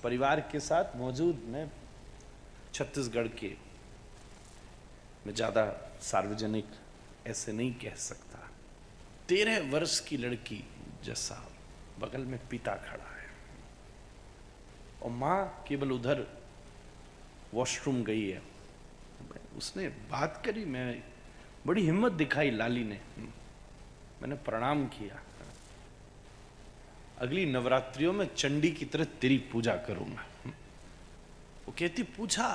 परिवार के साथ मौजूद। मैं छत्तीसगढ़ के, मैं ज़्यादा सार्वजनिक ऐसे नहीं कह सकता। 13 वर्ष की लड़की जैसा, बगल में पिता खड़ा है और माँ केवल उधर वॉशरूम गई है। उसने बात करी, मैं बड़ी हिम्मत दिखाई लाली ने, मैंने प्रणाम किया। अगली नवरात्रियों में चंडी की तरह तेरी पूजा करूंगा। वो कहती पूछा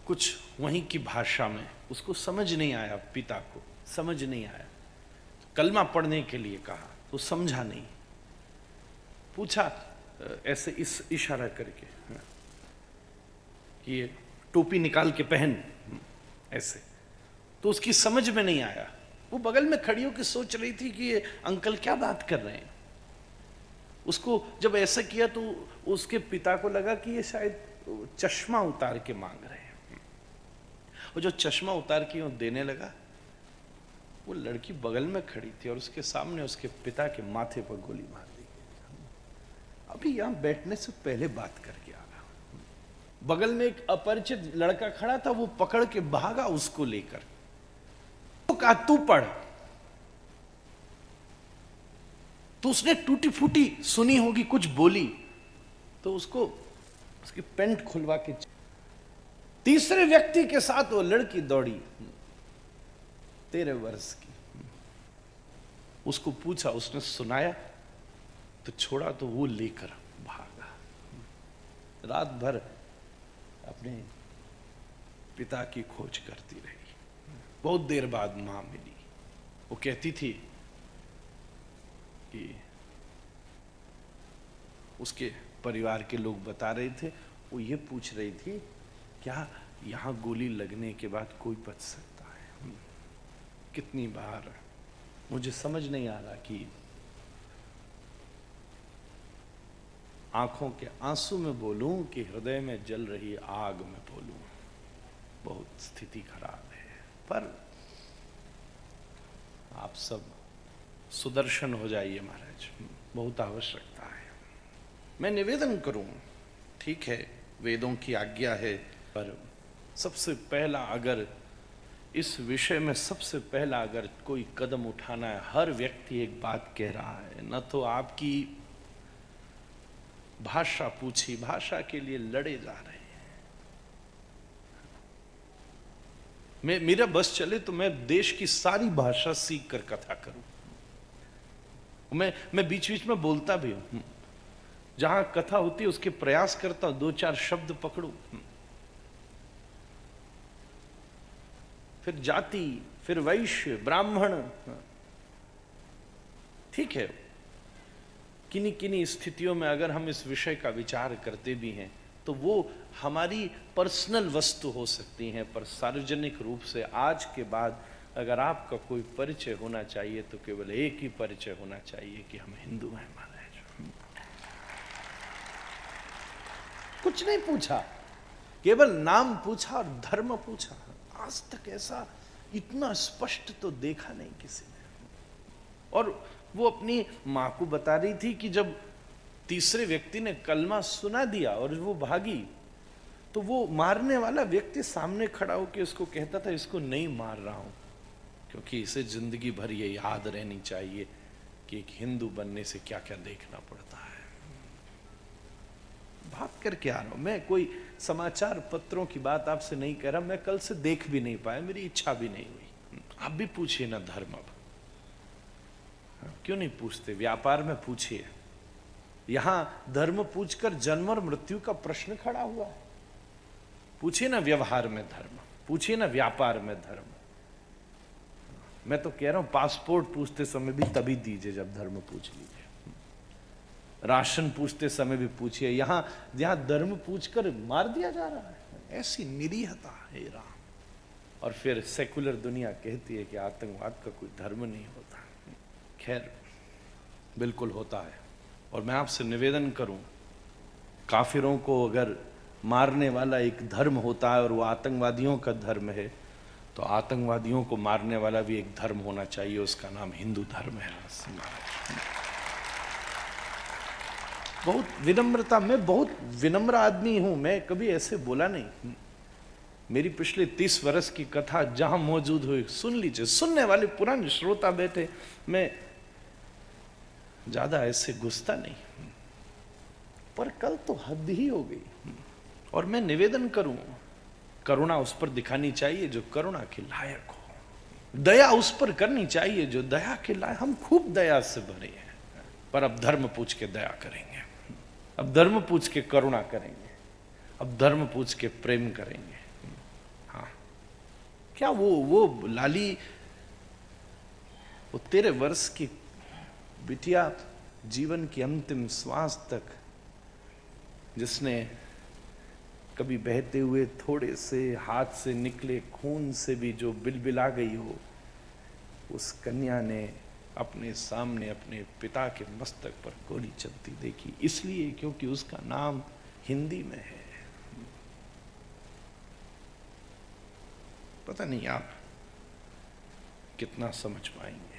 कुछ वहीं की भाषा में, उसको समझ नहीं आया, पिता को समझ नहीं आया। कलमा पढ़ने के लिए कहा तो समझा नहीं। पूछा ऐसे इस इशारा करके कि ये टोपी निकाल के पहन, ऐसे, तो उसकी समझ में नहीं आया। वो बगल में खड़ी होकर सोच रही थी कि ये अंकल क्या बात कर रहे हैं। उसको जब ऐसा किया तो उसके पिता को लगा कि ये शायद चश्मा उतार के मांग रहे हैं। और जो चश्मा उतार के देने लगा, वो लड़की बगल में खड़ी थी और उसके सामने उसके पिता के माथे पर गोली मार दी गई। अभी यहां बैठने से पहले बात करके आ रहा। बगल में एक अपरिचित लड़का खड़ा था, वो पकड़ के भागा उसको लेकर। तो कहा तू पढ़। तो उसने टूटी फूटी सुनी होगी, कुछ बोली, तो उसको उसकी पैंट खुलवा के, तीसरे व्यक्ति के साथ वो लड़की दौड़ी, 13 वर्ष की। उसको पूछा, उसने सुनाया तो छोड़ा, तो वो लेकर भागा। रात भर अपने पिता की खोज करती रही। बहुत देर बाद मां मिली। वो कहती थी कि उसके परिवार के लोग बता रहे थे, वो ये पूछ रही थी क्या यहां गोली लगने के बाद कोई बच सकता है। कितनी बार मुझे समझ नहीं आ रहा कि आंखों के आंसू में बोलूं कि हृदय में जल रही आग में बोलूं। बहुत स्थिति खराब है, पर आप सब सुदर्शन हो जाइए महाराज, बहुत आवश्यकता है। मैं निवेदन करूं, ठीक है वेदों की आज्ञा है, पर सबसे पहला अगर इस विषय में सबसे पहला अगर कोई कदम उठाना है, हर व्यक्ति एक बात कह रहा है, न तो आपकी भाषा पूछी, भाषा के लिए लड़े जा रहे हैं। मेरा बस चले तो मैं देश की सारी भाषा सीख कर कथा करूं। मैं बीच बीच में बोलता भी हूं, जहां कथा होती है उसके प्रयास करता हूं, 2-4 शब्द पकड़ूं। फिर जाति, फिर वैश्य, ब्राह्मण, ठीक है। किन्हीं किन्हीं स्थितियों में अगर हम इस विषय का विचार करते भी हैं तो वो हमारी पर्सनल वस्तु हो सकती हैं, पर सार्वजनिक रूप से आज के बाद अगर आपका कोई परिचय होना चाहिए तो केवल एक ही परिचय होना चाहिए कि हम हिंदू हैं महाराज। कुछ नहीं पूछा, केवल नाम पूछा और धर्म पूछा। आज तक ऐसा इतना स्पष्ट तो देखा नहीं किसी ने। और वो अपनी मां को बता रही थी कि जब तीसरे व्यक्ति ने कलमा सुना दिया और वो भागी, तो वो मारने वाला व्यक्ति सामने खड़ा होकर उसको कहता था इसको नहीं मार रहा हूं क्योंकि इसे जिंदगी भर ये याद रहनी चाहिए कि एक हिंदू बनने से क्या क्या देखना पड़ता है। बात करके आ रहा हूं मैं, कोई समाचार पत्रों की बात आपसे नहीं कह रहा। मैं कल से देख भी नहीं पाया, मेरी इच्छा भी नहीं हुई। आप भी पूछिए ना धर्म, अब क्यों नहीं पूछते? व्यापार में पूछिए। यहां धर्म पूछकर जन्म और मृत्यु का प्रश्न खड़ा हुआ है। पूछिए ना व्यवहार में धर्म, पूछिए ना व्यापार में धर्म। मैं तो कह रहा हूं पासपोर्ट पूछते समय भी तभी दीजिए जब धर्म पूछ लीजिए। राशन पूछते समय भी पूछिए। यहां धर्म पूछकर मार दिया जा रहा है, ऐसी निरीहता है राम। और फिर सेकुलर दुनिया कहती है कि आतंकवाद का कोई धर्म नहीं होता। खैर बिल्कुल होता है। और मैं आपसे निवेदन करूं, काफिरों को अगर मारने वाला एक धर्म होता है और वो आतंकवादियों का धर्म है, तो आतंकवादियों को मारने वाला भी एक धर्म होना चाहिए, उसका नाम हिंदू धर्म है। बहुत विनम्रता, मैं बहुत विनम्र आदमी हूं, मैं कभी ऐसे बोला नहीं। मेरी पिछले 30 वर्ष की कथा जहां मौजूद हुई सुन लीजिए, सुनने वाले पुराने श्रोता बैठे, मैं ज्यादा ऐसे घुसता नहीं। पर कल तो हद ही हो गई। और मैं निवेदन करूं, करुणा उस पर दिखानी चाहिए जो करुणा के लायक हो, दया उस पर करनी चाहिए जो दया के लायक। हम खूब दया से भरे हैं, पर अब धर्म पूछ के दया करेंगे, अब धर्म पूछ के करुणा करेंगे, अब धर्म पूछ के प्रेम करेंगे। हाँ, क्या वो लाली, वो 13 वर्ष की बिटिया, जीवन की अंतिम श्वास तक जिसने कभी बहते हुए थोड़े से हाथ से निकले खून से भी जो बिलबिला गई हो, उस कन्या ने अपने सामने अपने पिता के मस्तक पर गोली चलती देखी, इसलिए क्योंकि उसका नाम हिंदी में है। पता नहीं आप कितना समझ पाएंगे।